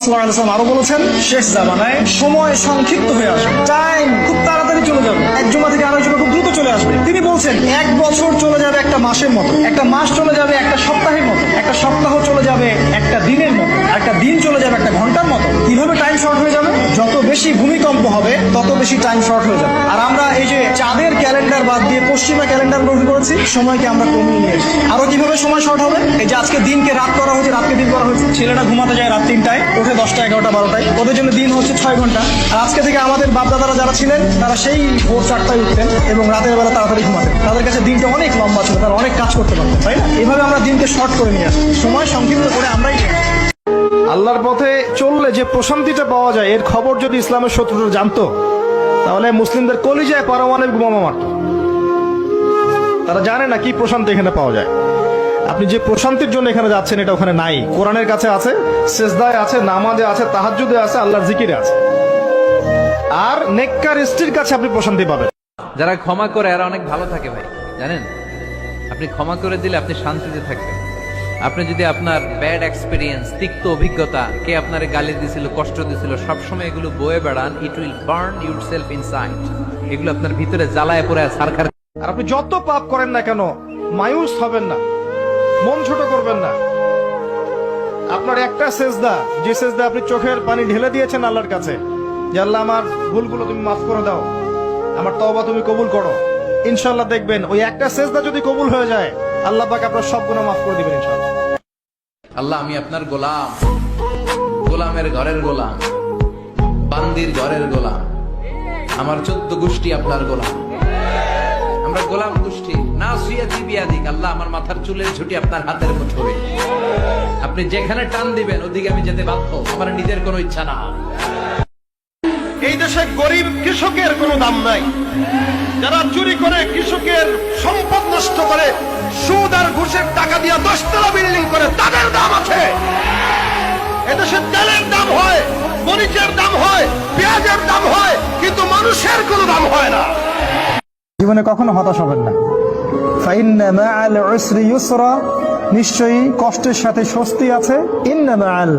আরো বলেছেন শেষ জামানায় সময় সংক্ষিপ্ত হয়ে আসবে, টাইম খুব তাড়াতাড়ি চলে যাবে, এক জমা থেকে আরেক জমা খুব দ্রুত চলে আসবে। তিনি বলছেন এক বছর চলে যাবে একটা মাসের মতো, একটা মাস চলে যাবে একটা সপ্তাহের মতো, একটা সপ্তাহ চলে যাবে একটা দিনের মতো, একটা দিন চলে যাবে একটা ঘন্টার মতো। কিভাবে টাইম শর্ট হয়ে যাবে? যত বেশি ভূমিকম্প হবে তত বেশি টাইম শর্ট হয়ে যাবে। আর আমরা এই যে চাঁদের ক্যালেন্ডার বাদ দিয়ে পশ্চিমা ক্যালেন্ডার গ্রহণ করেছি, সময়কে আমরা কমিয়ে নিয়েছি। আরো কিভাবে সময় শর্ট হবে? এই যে আজকে দিনকে রাত করা হয়েছে, রাতকে দিন করা হয়েছে। ছেলেরা ঘুমাতে যায় রাত 3টায়, ওঠে 10টা 11টা 12টায়, ওদের জন্য দিন হচ্ছে 6 ঘন্টা। আর আজকে থেকে আমাদের বাপদাদারা যারা ছিলেন তারা সেই ভোর 4টায় উঠতেন এবং রাতের বেলা তাড়াতাড়ি ঘুমাতেন। তাদের কাছে দিনটা অনেক লম্বা ছিল, তারা অনেক কাজ করতে পারতেন, তাই না? এভাবে আমরা দিনকে শর্ট করে নিয়ে আসি, সময় সংক্ষিপ্ত করে আমরাই নিয়ে আসি। আল্লাহর পথে চললে যে প্রশান্তিটা পাওয়া যায়, এর খবর যদি ইসলামের শত্রুরা জানতো তাহলে মুসলিমদের কলিজায় পারমাণবিক বোমা মারত। তারা জানে না কি প্রশান্তি এখানে পাওয়া যায়। আপনি যে প্রশান্তির জন্য এখানে যাচ্ছেন এটা ওখানে নাই। কোরআনের কাছে আছে, সেজদায় আছে, নামাজে আছে, তাহাজ্জুদে আছে, আল্লাহর জিকিরে আছে। আর নেককার স্ত্রীর কাছে আপনি প্রশান্তি পাবেন। যারা ক্ষমা করে এরা অনেক ভালো থাকে ভাই, জানেন? আপনি ক্ষমা করে দিলে আপনি শান্তিতে থাকবেন। আপনি যদি আপনার ব্যাড এক্সপিরিয়েন্স, তিক্ত অভিজ্ঞতা, কে আপনারে গালি দিছিল, কষ্ট দিছিল, সবসময় এগুলো বয়ে বেড়ান, it will burn yourself inside. এগুলো আপনার ভিতরে জ্বালায় পড়ে সারখার। আর আপনি যত পাপ করেন না কেন মায়ুস হবেন না, মন ছোট করবেন না। আপনার একটা সেজদা, যে সেজদা আপনি চোখের পানি ঢেলে দিয়েছেন আল্লাহর কাছে, যে আল্লাহ আমার ভুলগুলো তুমি মাফ করে দাও, আমার তওবা তুমি কবুল করো, ইনশাআল্লাহ দেখবেন ওই একটা সেজদা যদি কবুল হয়ে যায় আল্লাহ পাক আপনার সব গুনাহ মাফ করে দিবেন ইনশাআল্লাহ। আল্লাহ, আমি আপনার গোলাম, গোলামের ঘরের গোলাম, বান্দির ঘরের গোলাম, আমার 14 গোষ্ঠী আপনার গোলাম। আমরা গোলাম গোষ্ঠী। না সুয়াতি বিয়াদিক, আল্লাহ আমার মাথার চুলের ঝুঁটি আপনার হাতের মুঠোয়। আপনি যেখানে টান দিবেন ওদিকে আমি যেতে বাধ্য, আমার নিজের কোনো ইচ্ছা না। এই দেশে গরিব কৃষকের কোনো দাম নাই। যারা চুরি করে কৃষকের সম্পদ নষ্ট করে, সুদ আর ঘুষের টাকা দিয়ে 10 তলা বিল্ডিং করে, তাদের দাম আছে। এদেশে তেলের দাম হয়, মরিচের দাম হয়, পেঁয়াজের দাম হয়, কিন্তু মানুষের কোনো দাম হয় না। জীবনে কখনো হতাশ হবেন না। ফাইন্না মাআল উসরি ইউসরা, নিশ্চয়ই কষ্টের সাথে স্বস্তি আছে। ইন্না মাআল